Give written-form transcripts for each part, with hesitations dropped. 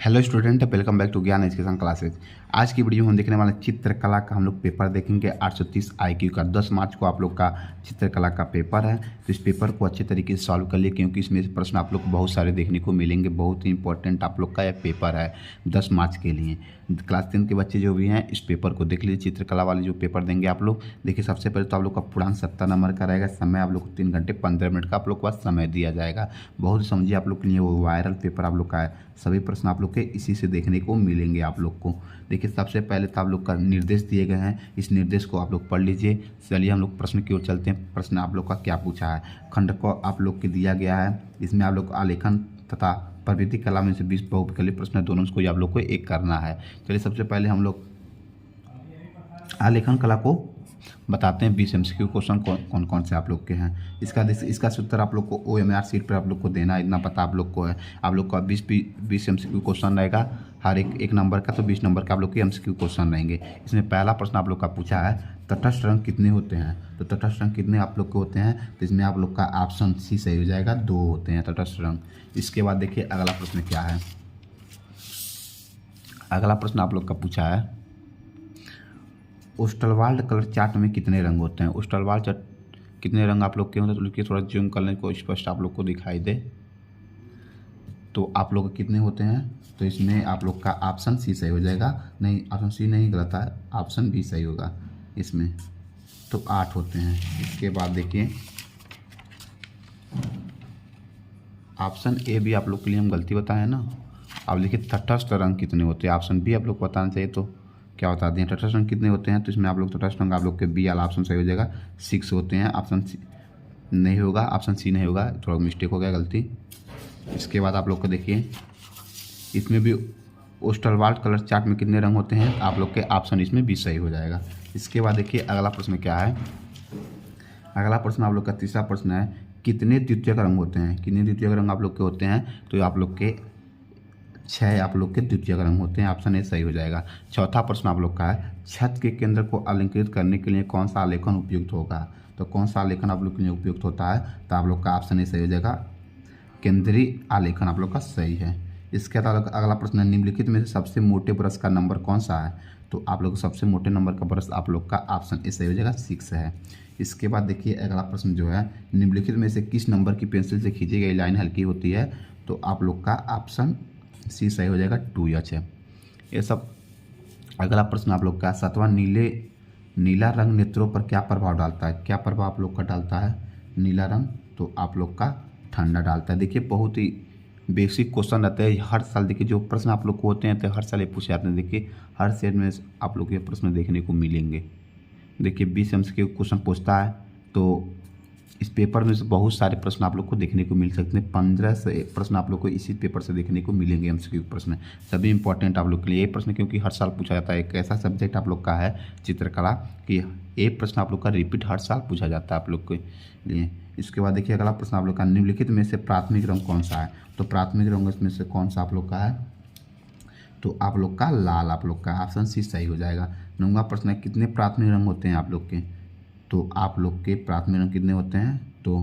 Hello student, welcome back to Gyan education classes. आज की video में हम देखने वाले चित्रकला का हम लोग पेपर देखेंगे 830 IQ का। 10 मार्च को आप लोग का चित्रकला का पेपर है, तो इस पेपर को अच्छे तरीके से सॉल्व कर लिए, क्योंकि इसमें से प्रश्न आप लोग को बहुत सारे देखने को मिलेंगे। बहुत ही इंपॉर्टेंट आप लोग का यह पेपर है 10 मार्च के लिए। क्लास 10 के बच्चे जो भी हैं इस पेपर को देख लीजिए। चित्रकला वाले जो पेपर देंगे आप लोग, देखिए सबसे पहले तो आप लोग का पूर्णांक 70 नंबर का रहेगा। समय आप लोग को 3 घंटे 15 मिनट का आप लोग के पास समय दिया जाएगा। बहुत समझिए आप लोग के लिए वो वायरल पेपर आप लोग का है। सभी प्रश्न आप लोग के इसी से देखने को मिलेंगे आप लोग को। देखिए सबसे पहले तो आप लोग का निर्देश दिए गए हैं, इस निर्देश को आप लोग पढ़ लीजिए। चलिए हम लोग प्रश्न की ओर चलते हैं। प्रश्न आप लोग का क्या पूछा है। खंड को आप लोग के दिया गया है, इसमें आप लोग आलेखन तथा प्रवृत्ति कला में से 20 बहुविकल्पीय प्रश्न है, दोनों को आप लोग को एक करना है। चलिए सबसे पहले हम लोग आलेखन कला को बताते हैं। 20 MCQ क्वेश्चन कौन कौन से आप लोग के हैं। इसका उत्तर आप लोग को OMR सीट पर आप लोग को देना है, इतना पता आप लोग को है। आप लोग का 20 MCQ क्वेश्चन रहेगा, हर एक नंबर का, तो 20 नंबर का आप लोग के MCQ क्वेश्चन रहेंगे। इसमें पहला प्रश्न आप लोग का पूछा है, तटस्थ रंग कितने होते हैं। तो तटस्थ रंग कितने आप लोग के होते हैं, तो इसमें आप लोग का ऑप्शन सी सही हो जाएगा, 2 होते हैं तटस्थ रंग। इसके बाद देखिए अगला प्रश्न क्या है। अगला प्रश्न आप लोग का पूछा है, ओस्टलवाल्ड कलर चार्ट में कितने रंग होते हैं। ओस्टलवाल्ड चार्ट कितने रंग आप लोग के होते हैं, तो लिखिए थोड़ा जूम कर लें को स्पष्ट आप लोग को दिखाई दे। तो आप लोग कितने होते हैं, तो इसमें आप लोग का ऑप्शन सी सही हो जाएगा। नहीं, ऑप्शन सी नहीं गलत है, ऑप्शन बी सही होगा इसमें। तो 8 होते हैं। इसके बाद देखिए ऑप्शन ए भी आप लोग के लिए हम गलती बताएं ना। आप लिखिए तटस्थ रंग कितने होते हैं, ऑप्शन बी आप लोग को बताना चाहिए, तो क्या बता दें तटस्थ रंग कितने होते हैं। तो इसमें आप लोग तटस्थ रंग आप लोग के बी वाला ऑप्शन सही हो जाएगा, 6 होते हैं। ऑप्शन सी नहीं होगा, ऑप्शन सी नहीं होगा, थोड़ा मिस्टेक हो गया, गलती। इसके बाद आप लोग को देखिए इसमें भी ओस्टलवाल्ड कलर चार्ट में कितने रंग होते हैं, आप लोग के ऑप्शन इसमें बी सही हो जाएगा। इसके बाद देखिए अगला प्रश्न क्या है। अगला प्रश्न आप लोग का तीसरा प्रश्न है, कितने द्वितीयक रंग होते हैं। कितने द्वितीयक रंग आप लोग के होते हैं, तो आप लोग के 6 आप लोग के द्वितीयक रंग होते हैं, ऑप्शन ए सही हो जाएगा। चौथा प्रश्न आप लोग का है, छत के केंद्र को अलंकृत करने के लिए कौन सा आलेखन उपयुक्त होगा। तो कौन सा आलेखन आप लोग के लिए उपयुक्त होता है, तो आप लोग का ऑप्शन ए सही हो जाएगा, केंद्रीय आलेखन आप लोग का सही है। इसके बाद अगला प्रश्न है, निम्नलिखित में से सबसे मोटे ब्रश का नंबर कौन सा है। तो आप लोग सबसे मोटे नंबर का ब्रश आप लोग का ऑप्शन ए सही हो जाएगा, 6 है। इसके बाद देखिए अगला प्रश्न जो है, निम्नलिखित में से किस नंबर की पेंसिल से खींची गई लाइन हल्की होती है। तो आप लोग का ऑप्शन सी सही हो जाएगा, 2H है ये सब। अगला प्रश्न आप लोग का 7वां, नीला रंग नेत्रों पर क्या प्रभाव डालता है। क्या प्रभाव आप लोग का डालता है नीला रंग, तो आप लोग का ठंडा डालता है। देखिए बहुत ही बेसिक क्वेश्चन रहते हैं हर साल। देखिए जो प्रश्न आप लोग को होते हैं तो हर साल ये पूछे जाते हैं। देखिए हर सेट में आप लोग ये प्रश्न देखने को मिलेंगे। देखिए 20 MCQ क्वेश्चन पूछता है, तो इस पेपर में से बहुत सारे प्रश्न आप लोग को देखने को मिल सकते हैं। 15 से प्रश्न आप लोग को इसी पेपर से देखने को मिलेंगे। MCQ प्रश्न सभी इंपॉर्टेंट आप लोग के लिए ये प्रश्न, क्योंकि हर साल पूछा जाता है। एक ऐसा सब्जेक्ट आप लोग का है चित्रकला कि ये प्रश्न आप लोग का रिपीट हर साल पूछा जाता है आप लोग के लिए। इसके बाद देखिए अगला प्रश्न आप लोग का, निम्नलिखित में से प्राथमिक रंग कौन सा है। तो प्राथमिक रंग इसमें से कौन सा आप लोग का है, तो आप लोग का लाल आप लोग का ऑप्शन सी सही हो जाएगा। 9वां प्रश्न है, कितने प्राथमिक रंग होते हैं आप लोग के। तो आप लोग के प्राथमिक रंग कितने होते हैं, तो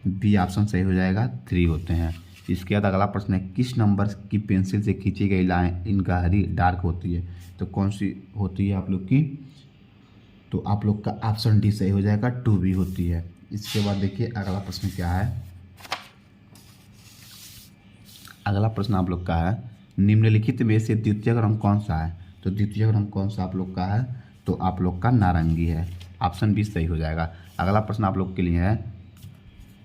बी ऑप्शन सही हो जाएगा, 3 होते हैं। इसके बाद अगला प्रश्न है, किस नंबर की पेंसिल से खींची गई लाइन इन गहरी डार्क होती है। तो कौन सी होती है आप लोग की, तो आप लोग का ऑप्शन डी सही हो जाएगा, 2B होती है। इसके बाद देखिए अगला प्रश्न क्या है। अगला प्रश्न आप लोग का है, निम्नलिखित में से द्वितीयक रंग कौन सा है। तो द्वितीयक रंग कौन सा आप लोग का है, तो आप लोग का नारंगी है, ऑप्शन बी सही हो जाएगा। अगला प्रश्न आप लोग के लिए है,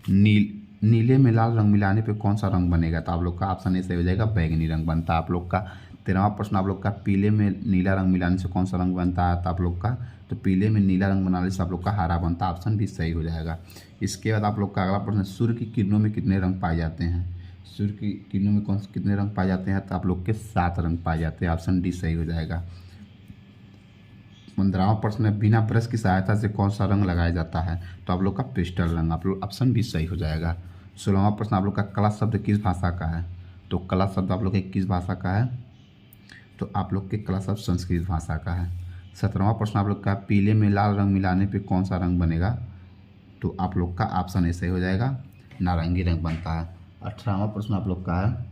नीले में लाल रंग मिलाने पे कौन सा रंग बनेगा। तो आप लोग का ऑप्शन ए सही हो जाएगा, बैगनी रंग बनता है आप लोग का। 13वां प्रश्न आप लोग का, पीले में नीला रंग मिलाने से कौन सा रंग बनता है, तो आप लोग का, तो पीले में नीला रंग बनाने से आप लोग का हरा बनता है, ऑप्शन भी सही हो जाएगा। इसके बाद आप लोग का अगला प्रश्न, सूर्य की किरणों में कितने रंग पाए जाते हैं। सूर्य की किरणों में कितने रंग पाए जाते हैं, तो आप लोग के 7 रंग पाए जाते हैं, ऑप्शन डी सही हो जाएगा। 15वां प्रश्न है, बिना ब्रश की सहायता से कौन सा रंग लगाया जाता है। तो आप लोग का पेस्टल रंग, आप लोग ऑप्शन बी सही हो जाएगा। 16वां प्रश्न आप लोग का, कला शब्द किस भाषा का है। तो कला शब्द आप लोग के किस भाषा का है, तो आप लोग के कला शब्द संस्कृत भाषा का है। 17वां प्रश्न आप लोग का, पीले में लाल रंग मिलाने पे कौन सा रंग बनेगा। तो आप लोग का ऑप्शन ए सही हो जाएगा, नारंगी रंग बनता है। 18वां प्रश्न आप लोग का है,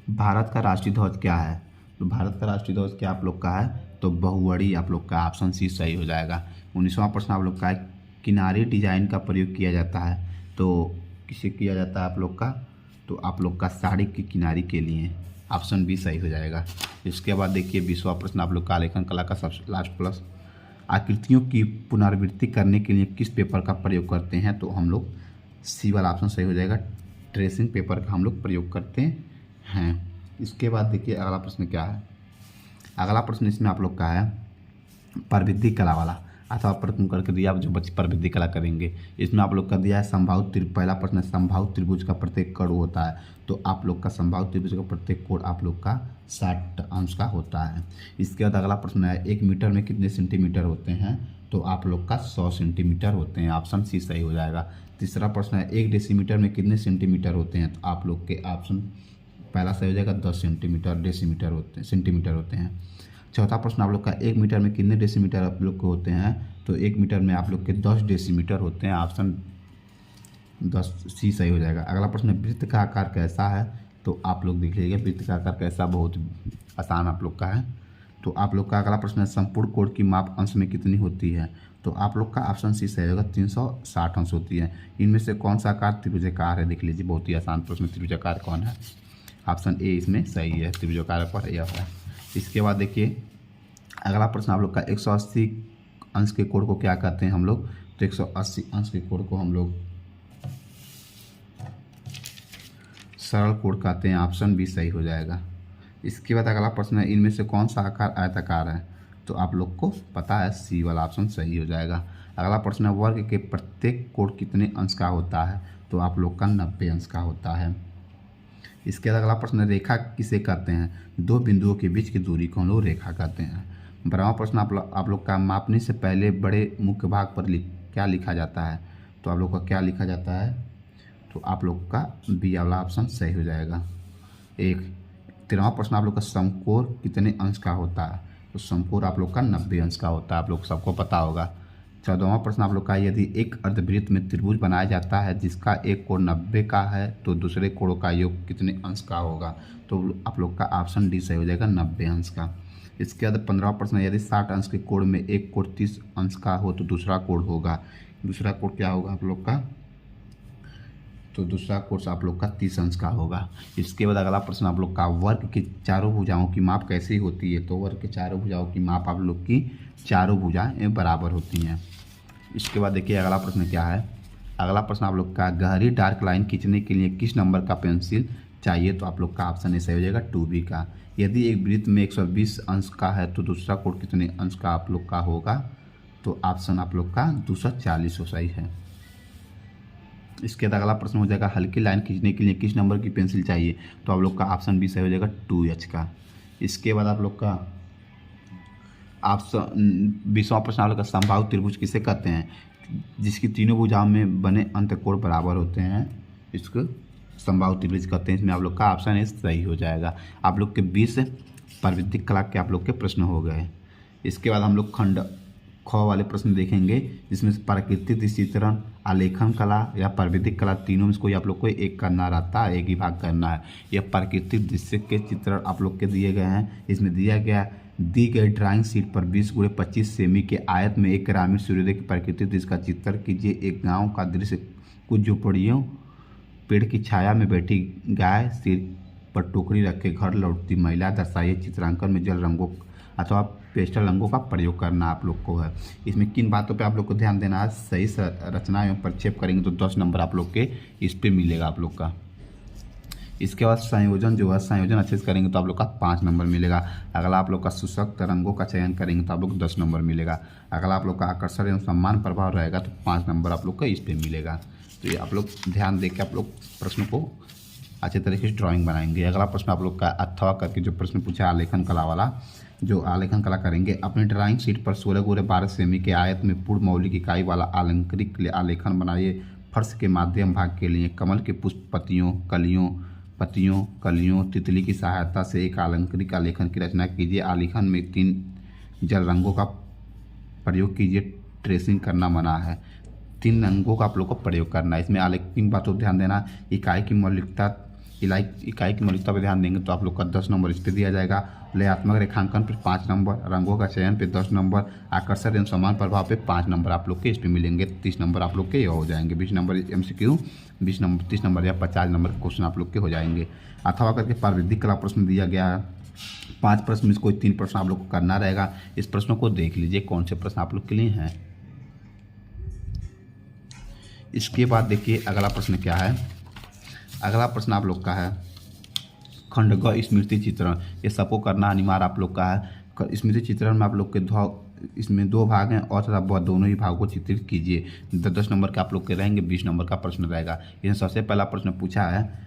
भारत का राष्ट्रीय ध्वज क्या है? तो भारत का राष्ट्रीय ध्वज क्या आप लोग का है? तो बहुवर्णीय आप लोग का ऑप्शन सी सही हो जाएगा। 19वां प्रश्न आप लोग का है, किनारी डिजाइन का प्रयोग किया जाता है। तो किसे किया जाता है आप लोग का? तो आप लोग का साड़ी की किनारी के लिए, ऑप्शन बी सही हो जाएगा। इसके बाद देखिए 20वां प्रश्न आप लोग का आलेखन कला का सबसे लास्ट प्लस, आकृतियों की पुनरावृत्ति करने के लिए किस पेपर का प्रयोग करते हैं? तो हम लोग सी वाला ऑप्शन सही हो जाएगा, ट्रेसिंग पेपर का हम लोग प्रयोग करते हैं। इसके बाद देखिए अगला प्रश्न क्या है। अगला प्रश्न इसमें आप लोग का है प्रवृत्ति कला वाला, अथवा प्रश्न करके दिया जो बच्चे प्रवृत्ति कला करेंगे। इसमें आप लोग का दिया है संभावित पहला प्रश्न संभावित त्रिभुज का प्रत्येक कोण होता है। तो आप लोग का संभावित त्रिभुज का प्रत्येक कोण आप लोग का 60 अंश का होता है। इसके बाद अगला प्रश्न है 1 मीटर में कितने सेंटीमीटर होते हैं? तो आप लोग का 100 सेंटीमीटर होते हैं, ऑप्शन सी सही हो जाएगा। तीसरा प्रश्न है 1 डेसीमीटर में कितने सेंटीमीटर होते हैं? तो आप लोग के ऑप्शन पहला सही हो जाएगा 10 सेंटीमीटर होते हैं। चौथा प्रश्न आप लोग का 1 मीटर में कितने डेसीमीटर आप लोग के होते हैं? तो 1 मीटर में आप लोग के 10 डेसीमीटर होते हैं, ऑप्शन 10 सी सही हो जाएगा। अगला प्रश्न वृत्त का आकार कैसा है? तो आप लोग देख लीजिएगा वृत्त का आकार कैसा, बहुत आसान आप लोग का है। तो आप लोग का अगला प्रश्न है संपूर्ण कोण की माप अंश में कितनी होती है? तो आप लोग का ऑप्शन सी सही होगा, 360 अंश होती है। इनमें से कौन सा आकार त्रिभुजाकार है? देख लीजिए बहुत ही आसान प्रश्न, त्रिभुजाकार कौन है? ऑप्शन ए इसमें सही है, त्रिभुजाकार पर यह है। इसके बाद देखिए अगला प्रश्न आप लोग का 180 अंश के कोण को क्या कहते हैं हम लोग? तो 180 अंश के कोण को हम लोग सरल कोण कहते हैं, ऑप्शन बी सही हो जाएगा। इसके बाद अगला प्रश्न है इनमें से कौन सा आकार आयताकार है? तो आप लोग को पता है सी वाला ऑप्शन सही हो जाएगा। अगला प्रश्न है वर्ग के प्रत्येक कोण कितने अंश का होता है? तो आप लोग का 90 अंश का होता है। इसके बाद अगला प्रश्न रेखा किसे कहते हैं? दो बिंदुओं के बीच की दूरी को हम लोग रेखा कहते हैं। 12वां प्रश्न आप लोग का मापने से पहले बड़े मुख्य भाग पर क्या लिखा जाता है? तो आप लोग का क्या लिखा जाता है? तो आप लोग का बी वाला ऑप्शन सही हो जाएगा। 13वां प्रश्न आप लोग का समकोण कितने अंश का होता है? तो समकोण आप लोग का 90 अंश का होता है, आप लोग सबको पता होगा। 14वां प्रश्न आप लोग का यदि एक अर्धवृत्त में त्रिभुज बनाया जाता है जिसका एक कोण 90 का है तो दूसरे कोणों का योग कितने अंश का होगा? तो आप लोग का ऑप्शन डी सही हो जाएगा, 90 अंश का। इसके बाद 15वां प्रश्न यदि 60 अंश के कोण में एक कोण 30 अंश का हो तो दूसरा कोण होगा, दूसरा कोण क्या होगा आप लोग का? तो दूसरा कोण आप लोग का 30 अंश का होगा। इसके बाद अगला प्रश्न आप लोग का वर्ग की चारों भुजाओं की माप कैसी होती है? तो वर्ग के चारों भुजाओं की माप आप लोग की चारों भुजाएं बराबर होती हैं। इसके बाद देखिए अगला प्रश्न क्या है। अगला प्रश्न आप लोग का गहरी डार्क लाइन खींचने के लिए किस नंबर का पेंसिल चाहिए? तो आप लोग का ऑप्शन ए सही हो जाएगा, 2B का। यदि एक वृत्त में 120 अंश का है तो दूसरा कोण कितने अंश का आप लोग का होगा? तो ऑप्शन आप लोग का 240 सही है। इसके बाद अगला प्रश्न हो जाएगा हल्की लाइन खींचने के लिए किस नंबर की पेंसिल चाहिए? तो आप लोग का ऑप्शन बी सही हो जाएगा, 2H का। इसके बाद आप लोग का ऑप्शन 20वां प्रश्न आप लोग का संभावित त्रिभुज किसे कहते हैं? जिसकी तीनों भुजाओं में बने अंतःकोण बराबर होते हैं, इसको संभावित त्रिभुज कहते हैं। इसमें आप लोग का ऑप्शन ए सही हो जाएगा। आप लोग के 20 प्रवृत्ति कला के आप लोग के प्रश्न हो गए। इसके बाद हम लोग खंड ख वाले प्रश्न देखेंगे जिसमें प्राकृतिक दृश्य चित्रण, आलेखन कला या प्राविधिक कला, तीनों में से कोई आप लोग को एक करना रहता है, एक ही भाग करना है। यह प्राकृतिक दृश्य के चित्रण आप लोग के दिए गए हैं। इसमें दिया गया दी गई ड्राइंग शीट पर 20x25 सेमी के आयत में एक ग्रामीण सूर्योदय की प्राकृतिक दृश्य का चित्रण कीजिए। एक गाँव का दृश्य, कुछ झोपड़ियों, पेड़ की छाया में बैठी गाय, सिर पर टोकरी रखे घर लौटती महिला दर्शाइए। चित्रांकन में जल रंगों अथवा पेस्टल रंगों का प्रयोग करना आप लोग को है। इसमें किन बातों पे आप लोग को ध्यान देना है? सही रचना एवं प्रक्षेप करेंगे तो 10 नंबर आप लोग के इस पे मिलेगा आप लोग का। इसके बाद संयोजन जो है, संयोजन अच्छे से करेंगे तो आप लोग का 5 नंबर मिलेगा। अगला आप लोग का सशक्त रंगों का चयन करेंगे तो आप लोग 10 नंबर मिलेगा। अगला आप लोग का आकर्षण एवं सम्मान प्रभाव रहेगा तो 5 नंबर आप लोग का इस पे मिलेगा। तो ये आप लोग ध्यान दे के आप लोग प्रश्न को अच्छे तरीके से ड्राइंग बनाएंगे। अगला प्रश्न आप लोग का अथवा करके जो प्रश्न पूछा आलेखन कला वाला, जो आलेखन कला करेंगे अपनी ड्राइंग शीट पर 16x12 सेमी के आयत में पूर्ण मौलिक इकाई वाला अलंकृत आलेखन बनाइए। फर्श के माध्यम भाग के लिए कमल के पुष्प, पत्तियों, कलियों, तितली की सहायता से एक अलंकृत आलेखन की रचना कीजिए। आलेखन में 3 जल रंगों का प्रयोग कीजिए। ट्रेसिंग करना मना है। 3 रंगों का आप लोग को प्रयोग करना है। इसमें आलेख 3 बातों पर ध्यान देना। इकाई की मौलिकता इकाई की मौलिकता पर ध्यान देंगे तो आप लोग का 10 नंबर इस पर दिया जाएगा। लयात्मक रेखांकन पर 5 नंबर, रंगों का चयन पे 10 नंबर, आकर्षण एवं समान प्रभाव पे 5 नंबर आप लोग के इस पर मिलेंगे। 30 नंबर आप लोग के ये हो जाएंगे। 20 नंबर MCQ, 20 नंबर 30 नंबर या 50 नंबर के क्वेश्चन आप लोग के हो जाएंगे। अथवा करके प्राविधिक कला प्रश्न दिया गया है 5 प्रश्न में से कोई 3 प्रश्न आप लोग को करना रहेगा। इस प्रश्नों को देख लीजिए कौन से प्रश्न आप लोग के लिए हैं। इसके बाद देखिए अगला प्रश्न क्या है। अगला प्रश्न आप लोग का है खंडग स्मृति चित्रण। ये सबको करना अनिवार्य आप लोग का है। स्मृति चित्रण में आप लोग के इसमें 2 भाग हैं और तथा वह दोनों ही भागों को चित्रित कीजिए। 10 नंबर के आप लोग के रहेंगे, 20 नंबर का प्रश्न रहेगा। इसमें सबसे पहला प्रश्न पूछा है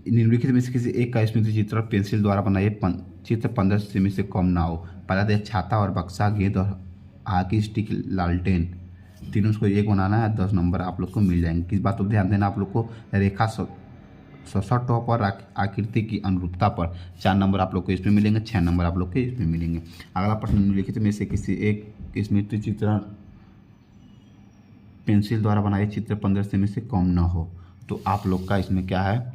निम्नलिखित में से किसी एक का स्मृति चित्रण पेंसिल द्वारा बनाइए। चित्र 15 सेमी से कम ना हो। पहला दे छाता और बक्सा, गेंद और हॉकी स्टिक, लालटेन, तीनों को एक बनाना है। 10 नंबर आप लोग को मिल जाएंगे। किस बात पर ध्यान देना आप लोग को, रेखा सटॉप और आकृति की अनुरूपता पर 4 नंबर आप लोग को इसमें मिलेंगे। 6 नंबर आप लोग के इसमें मिलेंगे। अगला प्रश्न निम्नलिखित में से किसी एक स्मृति चित्रण पेंसिल द्वारा बनाए चित्र 15 सेमी से कम न हो। तो आप लोग का इसमें क्या है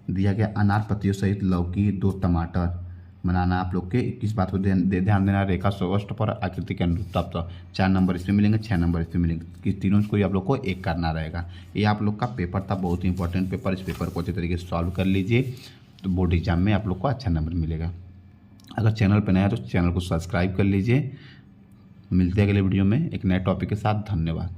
दिया गया, अनार पत्तियों सहित लौकी, 2 टमाटर बनाना आप लोग के। किस बात पर ध्यान देना, रेखा सौष्ठ पर आकृति के अनुरूपता पर 4 नंबर इसमें मिलेंगे। 6 नंबर इसमें मिलेंगे। कि तीनों को आप लोग को एक करना रहेगा। ये आप लोग का पेपर था, बहुत ही इंपॉर्टेंट पेपर। इस पेपर को अच्छे तरीके से सॉल्व कर लीजिए तो बोर्ड एग्जाम में आप लोग को अच्छा नंबर मिलेगा। अगर चैनल पर नया है तो चैनल को सब्सक्राइब कर लीजिए। मिलते हैं अगले वीडियो में एक नए टॉपिक के साथ। धन्यवाद।